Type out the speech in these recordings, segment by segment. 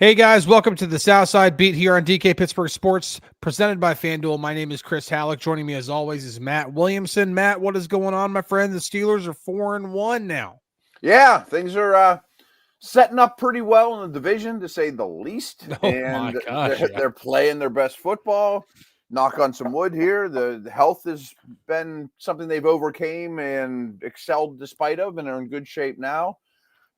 Hey guys, welcome to the Southside Beat here on DK Pittsburgh Sports, presented by FanDuel. My name is Chris Halicke. Joining me as always is Matt Williamson. Matt, what is going on, my friend? The Steelers are 4-1 now. Yeah, things are setting up pretty well in the division, to say the least. Oh my gosh, they're playing their best football. Knock on some wood here. The health has been something they've overcame and excelled despite of, and are in good shape now.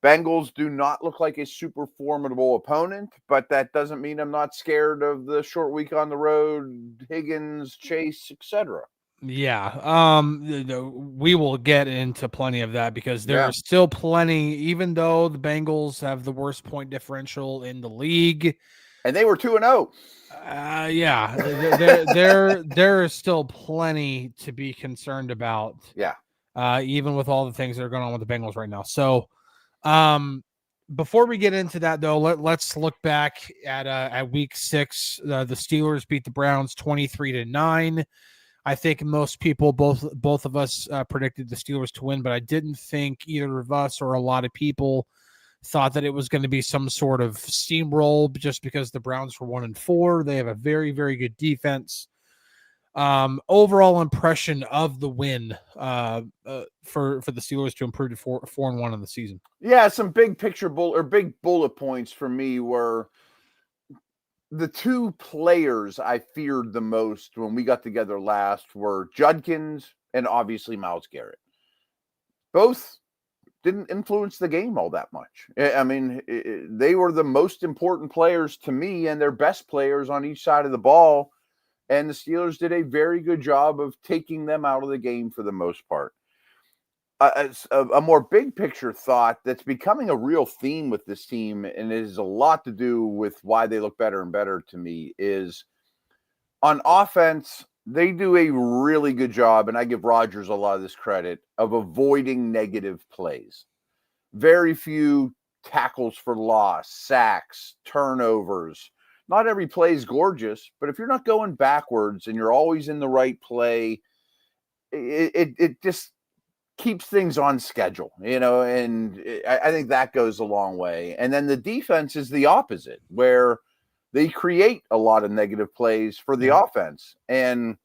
Bengals do not look like a super formidable opponent, but that doesn't mean I'm not scared of the short week on the road, Higgins, Chase, etc. Yeah, we will get into plenty of that because there's still plenty, even though the Bengals have the worst point differential in the league. And they were 2-0. Yeah, there is still plenty to be concerned about. Yeah. Even with all the things that are going on with the Bengals right now. So, before we get into that, though, let's look back at week 6. The Steelers beat the Browns 23-9. I think most people, both of us, predicted the Steelers to win, but I didn't think either of us or a lot of people thought that it was going to be some sort of steamroll just because the Browns were 1-4. They have a very, very good defense. Overall impression of the win for the Steelers to improve to 4-1 in the season. Yeah, some big picture big bullet points for me were the two players I feared the most when we got together last were Judkins and obviously Myles Garrett. Both didn't influence the game all that much. I mean, they were the most important players to me and their best players on each side of the ball. And the Steelers did a very good job of taking them out of the game for the most part. A more big picture thought that's becoming a real theme with this team, and it has a lot to do with why they look better and better to me, is on offense, they do a really good job, and I give Rodgers a lot of this credit, of avoiding negative plays. Very few tackles for loss, sacks, turnovers. Not every play is gorgeous, but if you're not going backwards and you're always in the right play, it just keeps things on schedule, and I think that goes a long way. And then the defense is the opposite, where they create a lot of negative plays for the offense. And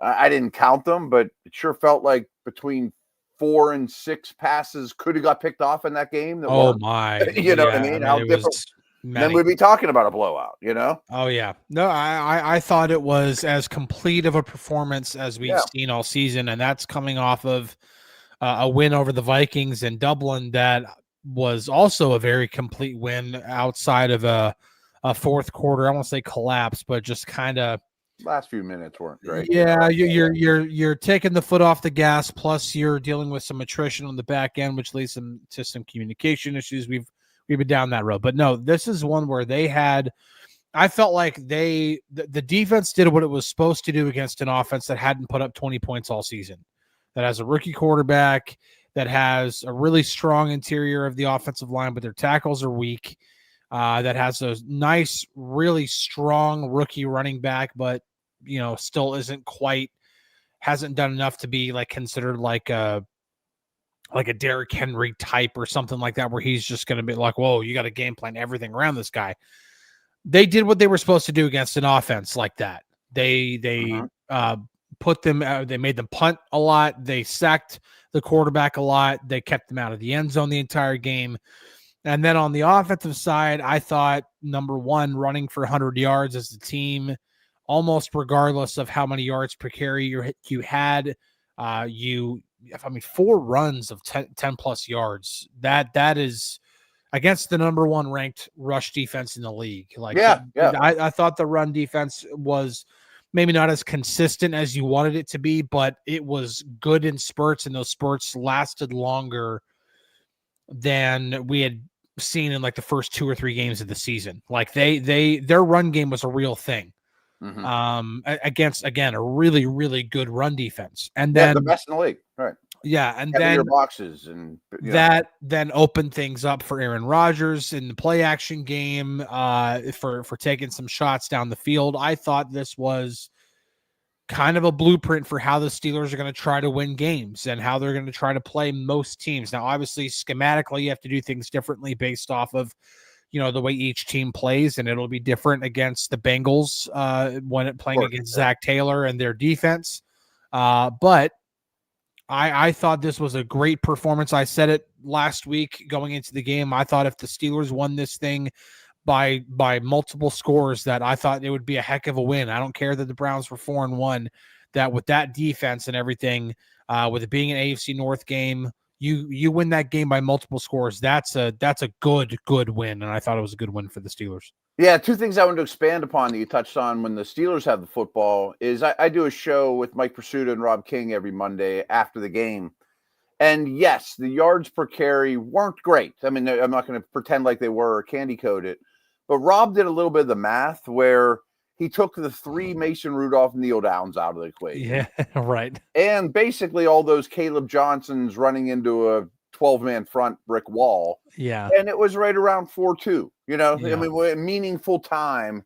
I didn't count them, but it sure felt like between 4 and 6 passes could have got picked off in that game. Oh my, you know what I mean? How different. Then we'd be talking about a blowout, Oh, yeah. No, I thought it was as complete of a performance as we've seen all season, and that's coming off of a win over the Vikings in Dublin that was also a very complete win outside of a fourth quarter. I won't say collapse, but just kind of last few minutes weren't great. Yeah, you're taking the foot off the gas, plus you're dealing with some attrition on the back end, which leads to some communication issues. We've been down that road. But no, this is one where I felt like the defense did what it was supposed to do against an offense that hadn't put up 20 points all season, that has a rookie quarterback, that has a really strong interior of the offensive line, but their tackles are weak, that has a nice, really strong rookie running back, but, still hasn't done enough to be considered like a Derrick Henry type or something like that, where he's just going to be like, whoa, you got to game plan everything around this guy. They did what they were supposed to do against an offense like that. They put them, they made them punt a lot. They sacked the quarterback a lot. They kept them out of the end zone the entire game. And then on the offensive side, I thought, number one, running for 100 yards as a team, almost regardless of how many yards per carry you had, 4 runs of 10 plus yards. That is against the number 1 ranked rush defense in the league. I thought the run defense was maybe not as consistent as you wanted it to be, but it was good in spurts, and those spurts lasted longer than we had seen in the first 2 or 3 games of the season. Their run game was a real thing. Against, again, a really, really good run defense. And then the best in the league. Right. Yeah. And then boxes and that then opened things up for Aaron Rodgers in the play action game, for taking some shots down the field. I thought this was kind of a blueprint for how the Steelers are going to try to win games and how they're going to try to play most teams. Now, obviously, schematically, you have to do things differently based off of the way each team plays, and it'll be different against the Bengals when it playing against Zach Taylor and their defense. But I thought this was a great performance. I said it last week going into the game. I thought if the Steelers won this thing by multiple scores, that I thought it would be a heck of a win. I don't care that the Browns were 4-1, that with that defense and everything, with it being an AFC North game, you win that game by multiple scores. That's a good win, and I thought it was a good win for the Steelers. Yeah, two things I wanted to expand upon that you touched on when the Steelers have the football is I do a show with Mike Pursuta and Rob King every Monday after the game. And yes, the yards per carry weren't great. I mean, I'm not going to pretend like they were or candy coat it. But Rob did a little bit of the math where he took the 3 Mason Rudolph kneel downs out of the equation. Yeah, right. And basically all those Caleb Johnsons running into a 12-man front brick wall. Yeah. And it was right around 4-2. I mean, meaningful time.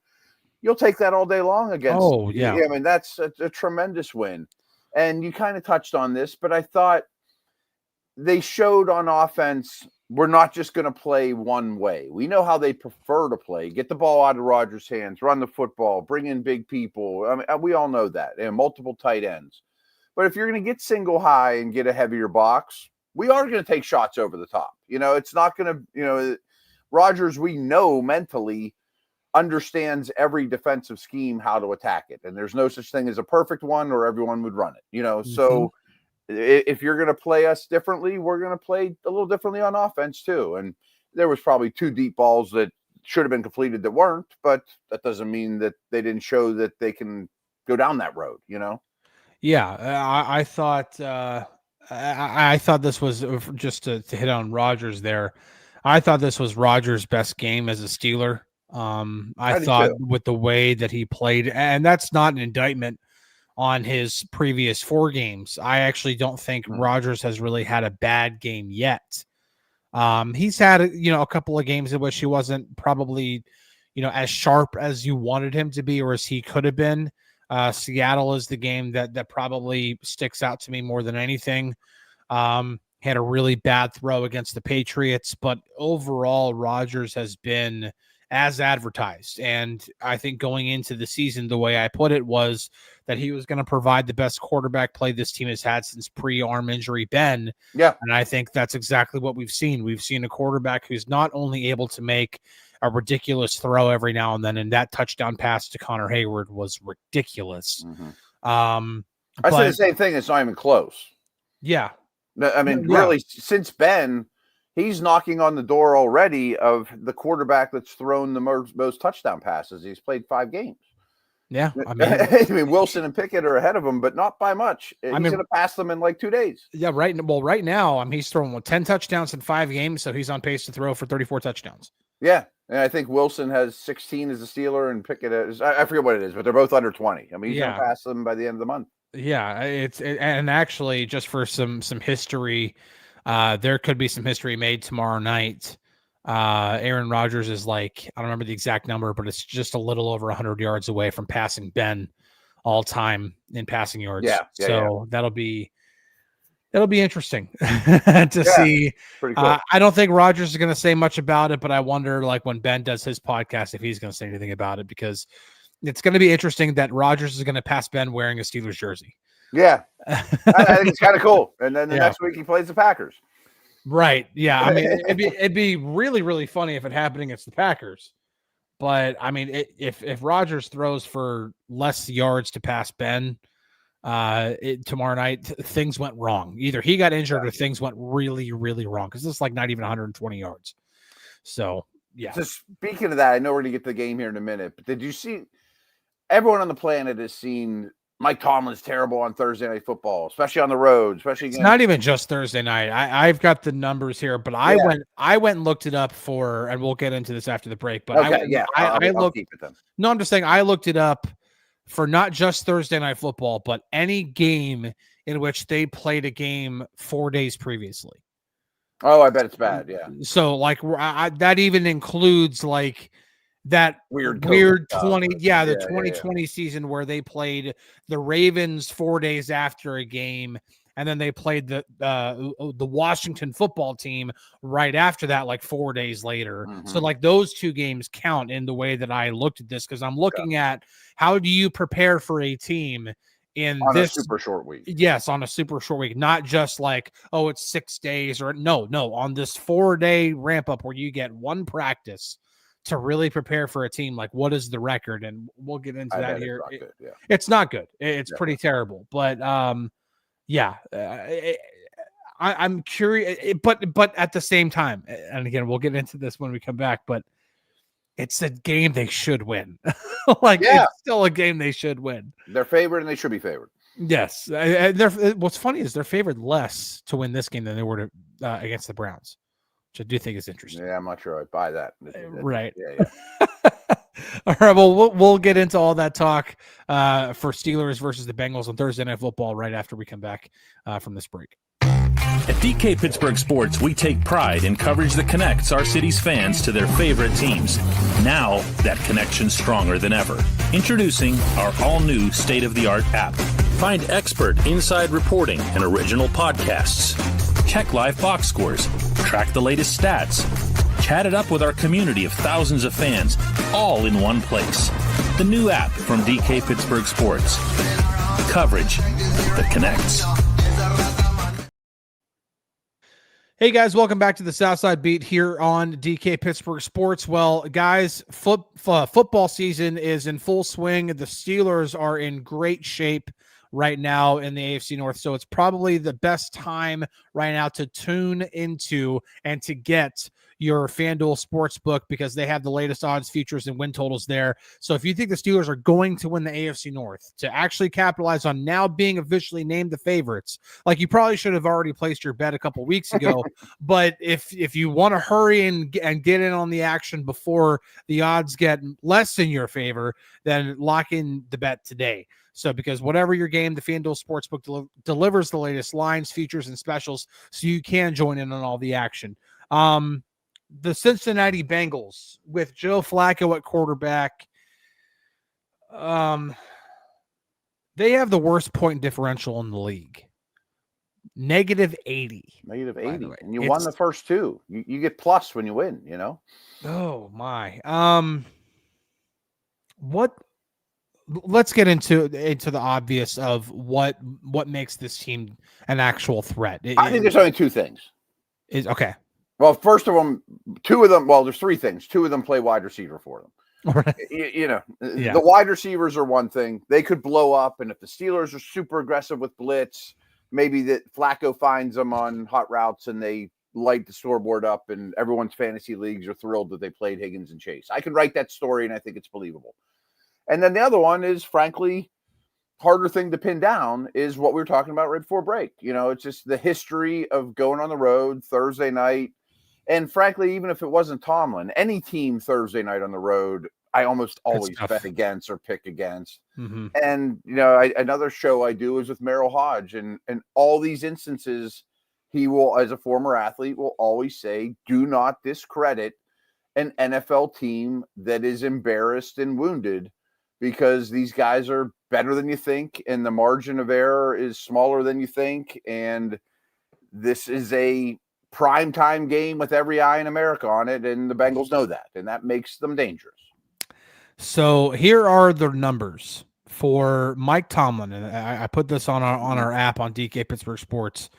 You'll take that all day long against. Oh, yeah. I mean, that's a tremendous win. And you kind of touched on this, but I thought they showed on offense, we're not just going to play one way. We know how they prefer to play. Get the ball out of Rodgers' hands, run the football, bring in big people. I mean, we all know that. And multiple tight ends. But if you're going to get single high and get a heavier box, we are going to take shots over the top. It's not going to, Rodgers, we know mentally understands every defensive scheme, how to attack it. And there's no such thing as a perfect one or everyone would run it, So if you're going to play us differently, we're going to play a little differently on offense too. And there was probably 2 deep balls that should have been completed that weren't, but that doesn't mean that they didn't show that they can go down that road, Yeah. I thought, I thought this was just to hit on Rodgers there. I thought this was Rodgers' best game as a Steeler. I thought with the way that he played, and that's not an indictment on his previous 4 games. I actually don't think Rodgers has really had a bad game yet. He's had, a couple of games in which he wasn't probably, as sharp as you wanted him to be or as he could have been. Seattle is the game that probably sticks out to me more than anything. Had a really bad throw against the Patriots, but overall Rodgers has been as advertised. And I think going into the season, the way I put it was that he was going to provide the best quarterback play this team has had since pre-arm injury Ben. Yeah. And I think that's exactly what we've seen. We've seen a quarterback who's not only able to make a ridiculous throw every now and then, and that touchdown pass to Connor Hayward was ridiculous. I said the same thing. It's not even close. Yeah. I mean, really, since Ben, he's knocking on the door already of the quarterback that's thrown the most touchdown passes. He's played 5 games. Yeah. I mean, Wilson and Pickett are ahead of him, but not by much. He's going to pass them in like 2 days. Yeah, right. Well, right now, he's throwing 10 touchdowns in 5 games, so he's on pace to throw for 34 touchdowns. Yeah. And I think Wilson has 16 as a Steeler and Pickett is, I forget what it is, but they're both under 20. I mean, he's going to pass them by the end of the month. Yeah, and actually, just for some history, there could be some history made tomorrow night. Aaron Rodgers is I don't remember the exact number, but it's just a little over 100 yards away from passing Ben all time in passing yards. So that'll be interesting to see. Pretty cool. I don't think Rodgers is going to say much about it, but I wonder, when Ben does his podcast, if he's going to say anything about it, because it's going to be interesting that Rodgers is going to pass Ben wearing a Steelers jersey. Yeah. I think it's kind of cool. And then the next week he plays the Packers. Right. Yeah. I mean, it'd be really, really funny if it happened against the Packers. But I mean, if Rodgers throws for less yards to pass Ben tomorrow night, things went wrong. Either he got injured or things went really, really wrong, because this is not even 120 yards. So, yeah. So speaking of that, I know we're going to get to the game here in a minute, but did you see everyone on the planet has seen Mike Tomlin's terrible on Thursday Night Football, especially on the road, especially against... It's not even just Thursday night. I've got the numbers here, but I went and looked it up for, and we'll get into this after the break. But I'll keep it then. No, I'm just saying I looked it up for not just Thursday Night Football, but any game in which they played a game 4 days previously. Oh, I bet it's bad. Yeah. So that even includes that weird 20 the 2020 season where they played the Ravens 4 days after a game, and then they played the Washington football team right after that, like 4 days later. So like those two games count in the way that I looked at this, because I'm looking at how do you prepare for a team on a super short week. Yes, on a super short week, not just like, oh, it's 6 days or no, on this 4-day ramp up where you get one practice to really prepare for a team. Like, what is the record? And we'll get into that here. It's not good. It's pretty terrible. But I'm curious. But at the same time, and again, we'll get into this when we come back. But it's a game they should win. It's still a game they should win. They're favored and they should be favored. Yes. What's funny is they're favored less to win this game than they were against the Browns, which I do think is interesting. Yeah, I'm not sure I buy that. Right. Yeah. All right. Well, we'll get into all that talk for Steelers versus the Bengals on Thursday Night Football right after we come back from this break. At DK Pittsburgh Sports, we take pride in coverage that connects our city's fans to their favorite teams. Now, that connection's stronger than ever. Introducing our all-new state-of-the-art app. Find expert inside reporting and original podcasts. Check live box scores. Track the latest stats. Chat it up with our community of thousands of fans, all in one place. The new app from DK Pittsburgh Sports. Coverage that connects. Hey guys, welcome back to the Southside Beat here on DK Pittsburgh Sports. Well, guys, football season is in full swing. The Steelers are in great shape right now in the AFC North, so it's probably the best time right now to tune into and to get your FanDuel Sportsbook, because they have the latest odds, futures, and win totals there. So if you think the Steelers are going to win the AFC North, to actually capitalize on now being officially named the favorites, like you probably should have already placed your bet a couple weeks ago, but if you want to hurry and get in on the action before the odds get less in your favor, then lock in the bet today. So because whatever your game, the FanDuel Sportsbook delivers the latest lines, features, and specials, so you can join in on all the action. The Cincinnati Bengals with Joe Flacco at quarterback, they have the worst point differential in the league. -80. -80. And you won the first two. You get plus when you win, you know? Oh, my. Let's get into the obvious of what makes this team an actual threat. I think there's only two things. Okay. Well, first of them, there's three things. Two of them play wide receiver for them. Right. The wide receivers are one thing. They could blow up, and if the Steelers are super aggressive with blitz, maybe that Flacco finds them on hot routes and they light the scoreboard up, and everyone's fantasy leagues are thrilled that they played Higgins and Chase. I can write that story, and I think it's believable. And then the other one is, frankly, harder thing to pin down, is what we were talking about right before break. It's just the history of going on the road Thursday night. And frankly, even if it wasn't Tomlin, any team Thursday night on the road, I almost always bet against or pick against. Mm-hmm. And, another show I do is with Merrill Hodge. And all these instances, he will, as a former athlete, will always say, do not discredit an NFL team that is embarrassed and wounded, because these guys are better than you think, and the margin of error is smaller than you think. And this is a primetime game with every eye in America on it, and the Bengals know that, and that makes them dangerous. So here are the numbers for Mike Tomlin, and I put this on our app on DK Pittsburgh Sports.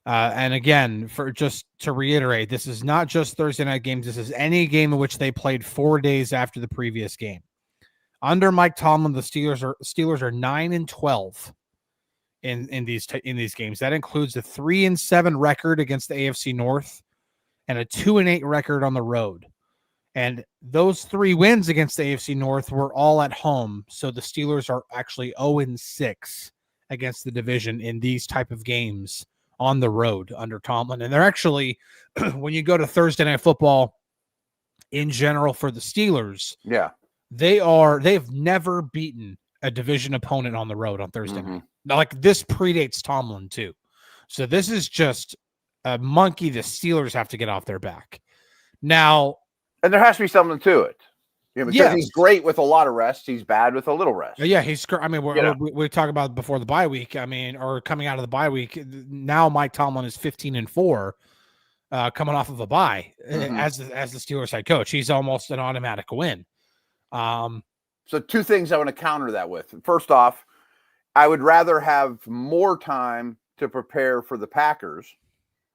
And again, for just to reiterate, this is not just Thursday night games. This is any game in which they played 4 days after the previous game. Under Mike Tomlin, the Steelers are 9-12 in these games. That includes a 3-7 record against the AFC North and a 2-8 record on the road. And those 3 wins against the AFC North were all at home. So the Steelers are actually 0-6 against the division in these type of games on the road under Tomlin. And they're actually, when you go to Thursday Night Football in general for the Steelers, they've never beaten a division opponent on the road on Thursday night. Now, like, this predates Tomlin too. So this is just a monkey the Steelers have to get off their back. Now, and there has to be something to it. Yeah, because he's great with a lot of rest. He's bad with a little rest. Yeah, I mean, we talk about before the bye week. I mean, or coming out of the bye week. Now Mike Tomlin is 15-4, coming off of a bye as the Steelers head coach. He's almost an automatic win. So two things I want to counter that with. First off, I would rather have more time to prepare for the Packers,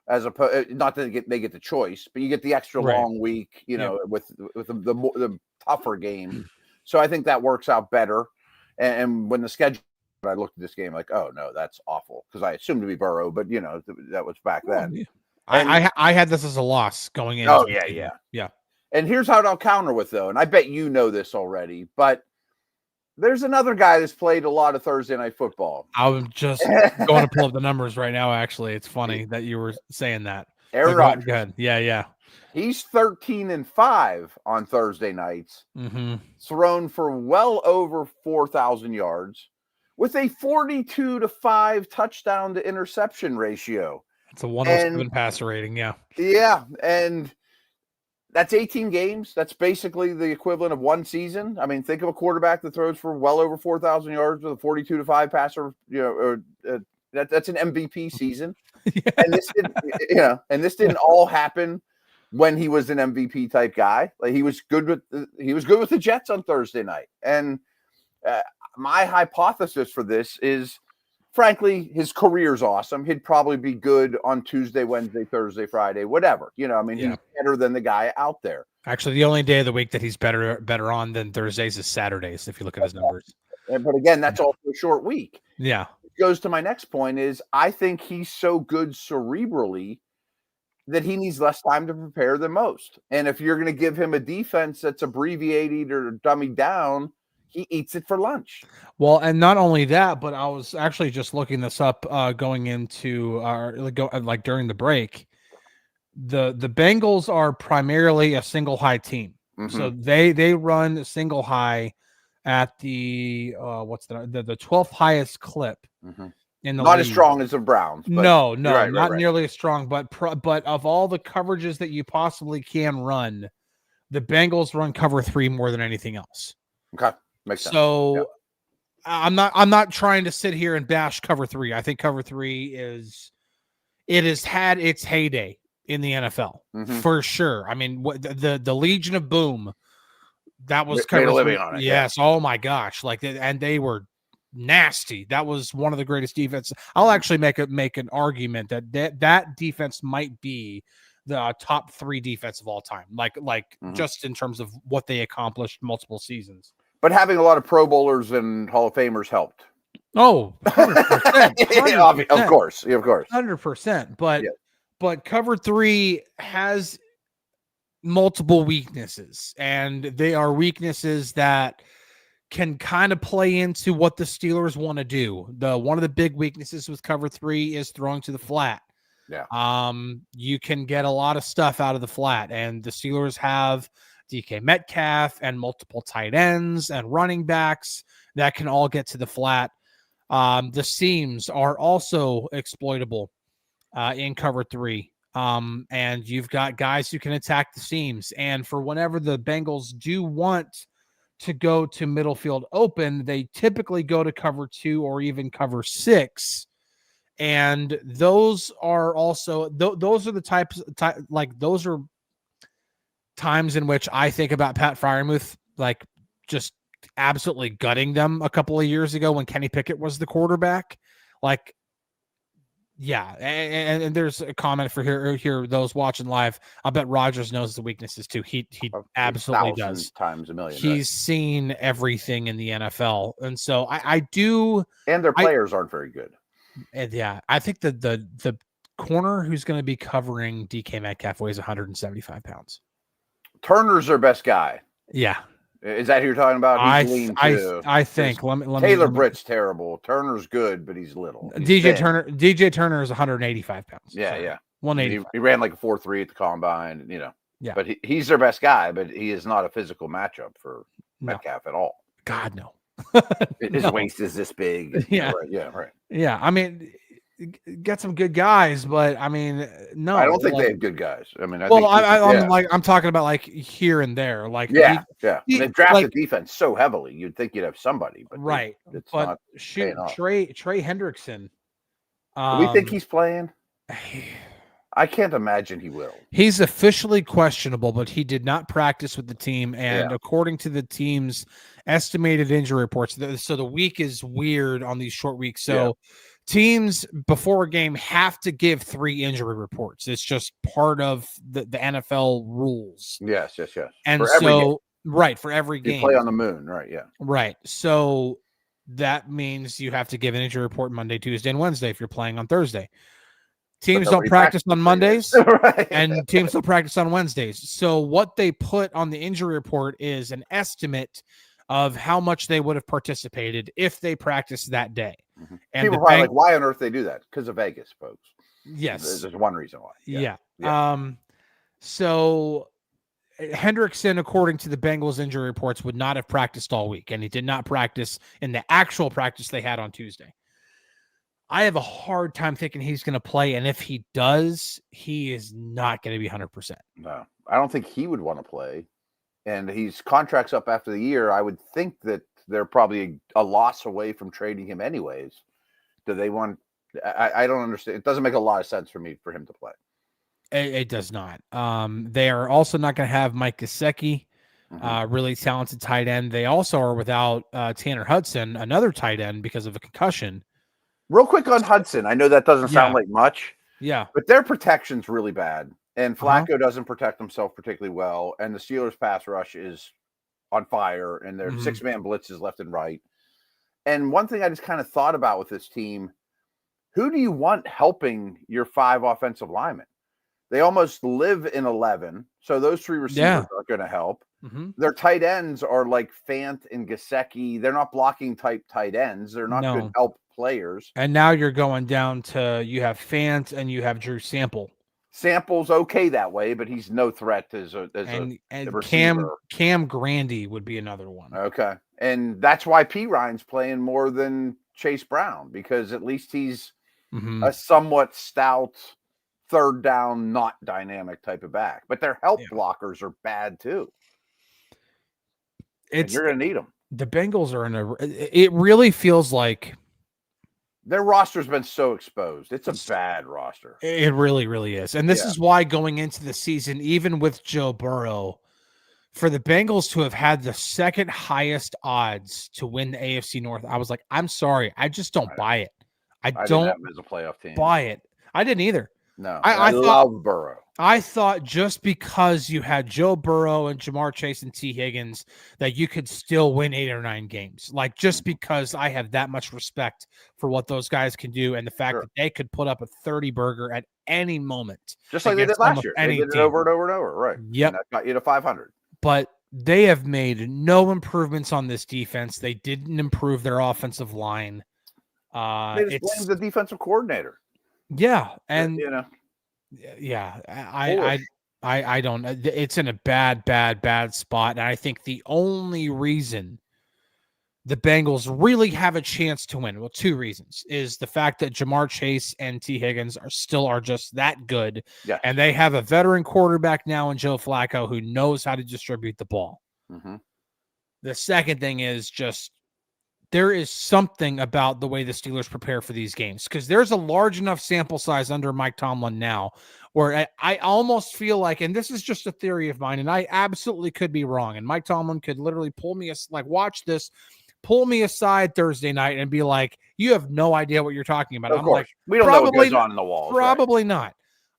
as opposed, not that they get the choice, but you get the extra long week, with the tougher game. So I think that works out better. And when the schedule, I looked at this game like, oh no, that's awful, because I assumed to be Burrow, but that was back then. Yeah. I had this as a loss going in. Oh yeah. And here's how I'll counter with, though, and I bet you know this already, but there's another guy that's played a lot of Thursday night football. I'm just going to pull up the numbers right now. Actually, it's funny that you were saying that. Aaron Rodgers. Good. Yeah. He's 13-5 on Thursday nights, thrown for well over 4,000 yards with a 42-5 touchdown to interception ratio. It's a 107 passer rating. Yeah. Yeah. And that's 18 games. That's basically the equivalent of one season. I mean, think of a quarterback that throws for well over 4,000 yards with a 42-5 passer. That's an MVP season. And this didn't all happen when he was an MVP type guy. Like, he was good with the Jets on Thursday night. And my hypothesis for this is, frankly, his career's awesome. He'd probably be good on Tuesday, Wednesday, Thursday, Friday, whatever. He's better than the guy out there. Actually, the only day of the week that he's better on than Thursdays is Saturdays, if you look at his numbers. But again, that's also a short week. Yeah. It goes to my next point is, I think he's so good cerebrally that he needs less time to prepare than most. And if you're going to give him a defense that's abbreviated or dummied down, he eats it for lunch. Well, and not only that, but I was actually just looking this up going into during the break. The Bengals are primarily a single high team. So they run a single high at the 12th highest clip in the not league. As strong as the Browns. But no, not nearly as strong. But of all the coverages that you possibly can run, the Bengals run cover 3 more than anything else. Okay. Makes sense. So I'm not trying to sit here and bash cover 3. I think cover 3 has had its heyday in the NFL for sure. I mean, the Legion of Boom, that was made a living on it. Yes. Yeah. Oh my gosh. And they were nasty. That was one of the greatest defenses. I'll actually make an argument that defense might be the top 3 defense of all time. Just in terms of what they accomplished multiple seasons. But having a lot of Pro Bowlers and Hall of Famers helped. Oh, 100%. Of course. 100%. But cover 3 has multiple weaknesses, and they are weaknesses that can kind of play into what the Steelers want to do. One of the big weaknesses with cover 3 is throwing to the flat. Yeah. You can get a lot of stuff out of the flat, and the Steelers have DK Metcalf and multiple tight ends and running backs that can all get to the flat. The seams are also exploitable in cover 3. And you've got guys who can attack the seams. And for whenever the Bengals do want to go to middle field open, they typically go to cover 2 or even cover 6. And those are also, those are the those are times in which I think about Pat Freiermuth, just absolutely gutting them a couple of years ago when Kenny Pickett was the quarterback. Yeah. And there's a comment for here, those watching live. I bet Rodgers knows the weaknesses too. He absolutely does. Times a million. He's seen everything in the NFL. And so I do. And their players aren't very good. And yeah, I think the corner who's going to be covering DK Metcalf weighs 175 pounds. Turner's their best guy. Yeah. Is that who you're talking about? I think. Taylor Britt's terrible. Turner's good, but he's little. DJ Turner is 185 pounds. Yeah, yeah. 180. He ran like a 4.3 at the combine, Yeah. But he's their best guy, but he is not a physical matchup for Metcalf at all. God, no. His waist is this big. Yeah. Right. Yeah, right. Yeah. I mean, get some good guys, but I mean, no. I don't think like, they have good guys. I mean, I'm talking about like here and there. Like, yeah. They've drafted like, defense so heavily, you'd think you'd have somebody, but right. it's But not shoot, paying off. Trey Hendrickson. Do we think he's playing? I can't imagine he will. He's officially questionable, but he did not practice with the team. And according to the team's estimated injury reports, so the week is weird on these short weeks. So teams before a game have to give 3 injury reports. It's just part of the NFL rules. Yes. And for every game. Right, for every game. You play on the moon, right? Yeah. Right. So that means you have to give an injury report Monday, Tuesday, and Wednesday if you're playing on Thursday. Teams don't practice on Mondays, right. And teams don't practice on Wednesdays. So what they put on the injury report is an estimate of how much they would have participated if they practiced that day. Mm-hmm. And people are probably like, why on earth they do that? Because of Vegas, folks. Yes. There's one reason why. Yeah. So Hendrickson, according to the Bengals injury reports, would not have practiced all week, and he did not practice in the actual practice they had on Tuesday. I have a hard time thinking he's going to play, and if he does, he is not going to be 100%. No, I don't think he would want to play, and his contract's up after the year. I would think that they're probably a loss away from trading him anyways. Do they want – I don't understand. It doesn't make a lot of sense for him to play. It does not. They are also not going to have Mike Gesicki, really talented tight end. They also are without Tanner Hudson, another tight end, because of a concussion. Real quick on Hudson. I know that doesn't sound like much. Yeah. But their protection's really bad. And Flacco doesn't protect himself particularly well. And the Steelers' pass rush is on fire. And their 6-man blitzes left and right. And one thing I just kind of thought about with this team, who do you want helping your 5 offensive linemen? They almost live in 11. So those 3 receivers are going to help. Mm-hmm. Their tight ends are like Fant and Gesicki. They're not blocking type tight ends. They're not good help players. And now you're going down to you have Fant and you have Drew Sample. Sample's okay that way, but he's no threat as a receiver. Cam Grandy would be another one. Okay. And that's why P. Ryan's playing more than Chase Brown, because at least he's a somewhat stout, third down, not dynamic type of back. But their help blockers are bad too. You're going to need them. The Bengals are it really feels like their roster's been so exposed. It's a bad roster. It really, really is. And this is why going into the season, even with Joe Burrow, for the Bengals to have had the second highest odds to win the AFC North, I was like, I'm sorry. I just don't buy it. I don't have them as a playoff team. Buy it. I didn't either. No, I love Burrow. I thought just because you had Joe Burrow and Jamar Chase and T. Higgins that you could still win 8 or 9 games. Like, just because I have that much respect for what those guys can do and the fact that they could put up a 30 burger at any moment. Just like they did last year. They did it over and over and over. Right. Yep. And that got you to 500. But they have made no improvements on this defense. They didn't improve their offensive line. They just blamed the defensive coordinator. Yeah. And I don't. It's in a bad spot. And I think the only reason the Bengals really have a chance to win, well, 2 reasons, is the fact that Jamar Chase and T. Higgins are just that good. Yeah. And they have a veteran quarterback now in Joe Flacco who knows how to distribute the ball. Mm-hmm. The second thing is just there is something about the way the Steelers prepare for these games, because there's a large enough sample size under Mike Tomlin now where I almost feel like, and this is just a theory of mine, and I absolutely could be wrong, and Mike Tomlin could literally pull me aside Thursday night and be like, you have no idea what you're talking about. Of course. Like, we don't know what goes on in the walls. Probably not.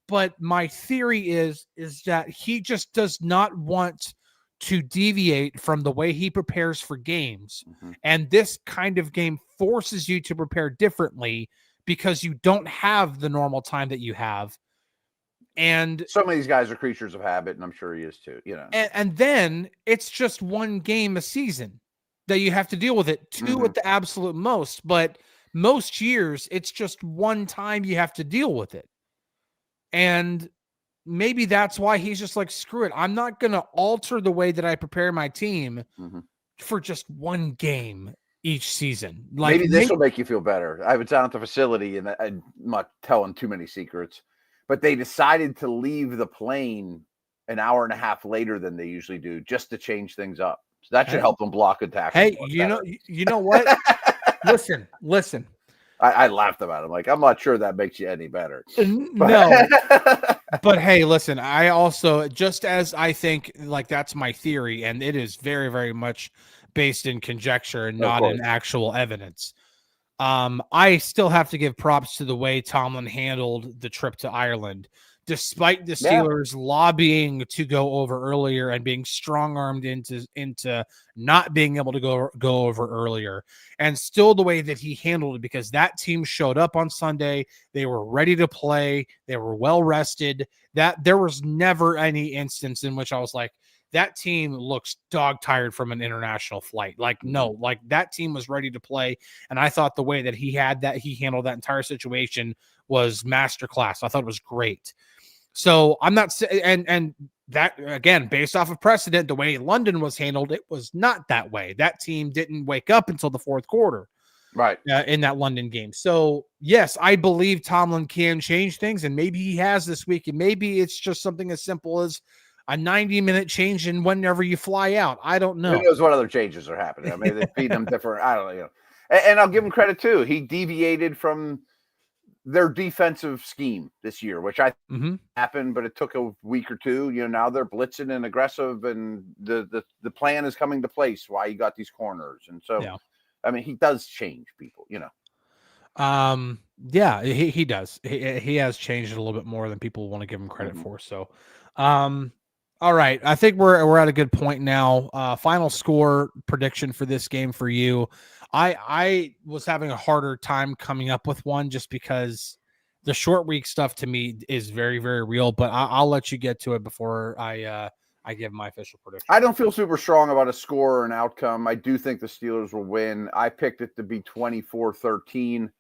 But my theory is that he just does not want to deviate from the way he prepares for games. Mm-hmm. And this kind of game forces you to prepare differently because you don't have the normal time that you have. And some of these guys are creatures of habit, and I'm sure he is too, And then it's just 1 game a season that you have to deal with it, 2 at the absolute most. But most years, it's just 1 time you have to deal with it. And maybe that's why he's just like, screw it. I'm not going to alter the way that I prepare my team for just 1 game. each season. Like maybe this will make you feel better. I was down at the facility, and I'm not telling too many secrets, but they decided to leave the plane an hour and a half later than they usually do, just to change things up. So that should help them block and tackle. Hey, you know what? Listen. I laughed about it. Like, I'm not sure that makes you any better. No, but hey, listen, I also, just as I think, like, that's my theory, and it is very, very much based in conjecture and not in actual evidence. I still have to give props to the way Tomlin handled the trip to Ireland, despite the Steelers lobbying to go over earlier and being strong-armed into not being able to go over earlier, and still the way that he handled it, because that team showed up on Sunday. They were ready to play. They were well rested. That there was never any instance in which I was like, that team looks dog tired from an international flight. Like, no, like that team was ready to play. And I thought the way that he handled that entire situation was masterclass. I thought it was great. So I'm not, and that, again, based off of precedent, the way London was handled, it was not that way. That team didn't wake up until the fourth quarter, right, in that London game. So yes, I believe Tomlin can change things, and maybe he has this week, and maybe it's just something as simple as a 90-minute change in whenever you fly out. I don't know. Who knows what other changes are happening? I mean, they feed them different. I don't know. And I'll give him credit too. He deviated from their defensive scheme this year, which I happened, but it took a week or two. Now they're blitzing and aggressive, and the plan is coming to place. Why you got these corners, and so I mean, he does change people. Yeah, he does. He has changed it a little bit more than people want to give him credit for. So, all right, I think we're at a good point now. Final score prediction for this game for you. I was having a harder time coming up with one, just because the short week stuff to me is very, very real. But I'll let you get to it before I give my official prediction. I don't feel super strong about a score or an outcome. I do think the Steelers will win. I picked it to be 24-13.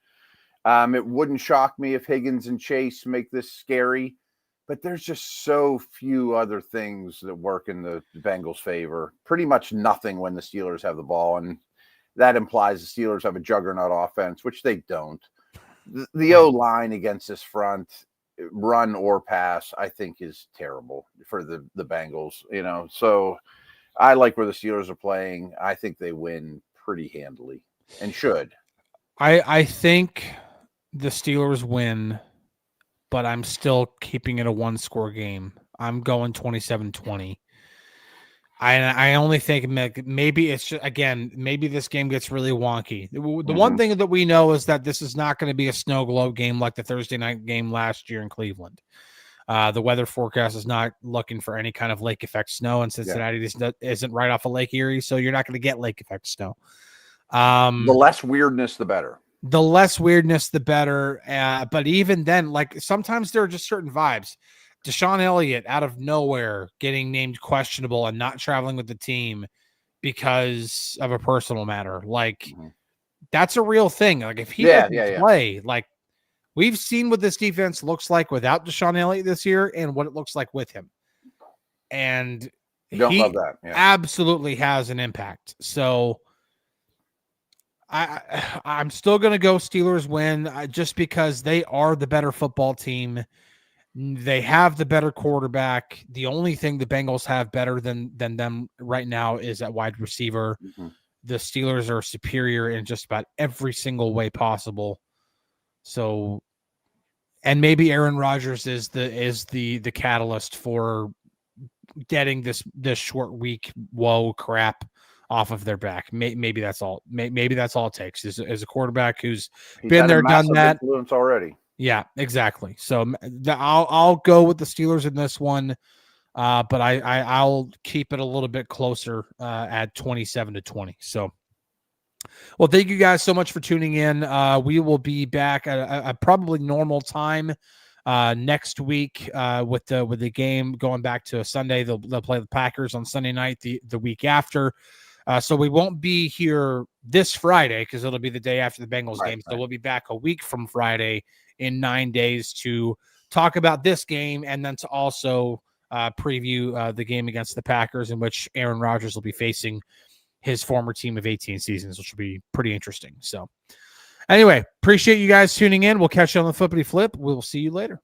It wouldn't shock me if Higgins and Chase make this scary, but there's just so few other things that work in the Bengals' favor. Pretty much nothing when the Steelers have the ball, and that implies the Steelers have a juggernaut offense, which they don't. The O-line against this front, run or pass, I think is terrible for the Bengals, So I like where the Steelers are playing. I think they win pretty handily and should. I think the Steelers win, but I'm still keeping it a one-score game. I'm going 27-20. I only think maybe it's just, again, maybe this game gets really wonky. The one thing that we know is that this is not going to be a snow globe game like the Thursday night game last year in Cleveland. The weather forecast is not looking for any kind of lake effect snow, and Cincinnati isn't right off of Lake Erie, so you're not going to get lake effect snow. The less weirdness, the better. The less weirdness, the better. But even then, like, sometimes there are just certain vibes. Deshaun Elliott out of nowhere getting named questionable and not traveling with the team because of a personal matter. Like, that's a real thing. Like, if he doesn't play, like, we've seen what this defense looks like without Deshaun Elliott this year and what it looks like with him. And he absolutely has an impact. So I'm still going to go Steelers win, just because they are the better football team. They have the better quarterback. The only thing the Bengals have better than them right now is at wide receiver. The Steelers are superior in just about every single way possible. So, and maybe Aaron Rodgers is the catalyst for getting this short week woe crap off of their back. Maybe that's all. Maybe that's all it takes is a quarterback who's been there, done that. Influence already. Yeah, exactly. So I'll go with the Steelers in this one, but I'll keep it a little bit closer at 27-20. So, well, thank you guys so much for tuning in. We will be back at a probably normal time next week with the game going back to a Sunday. They'll play the Packers on Sunday night the week after. So we won't be here this Friday because it'll be the day after the Bengals game. So we'll be back a week from Friday in 9 days to talk about this game, and then to also preview the game against the Packers, in which Aaron Rodgers will be facing his former team of 18 seasons, which will be pretty interesting. So anyway, appreciate you guys tuning in. We'll catch you on the flippity flip. We'll see you later.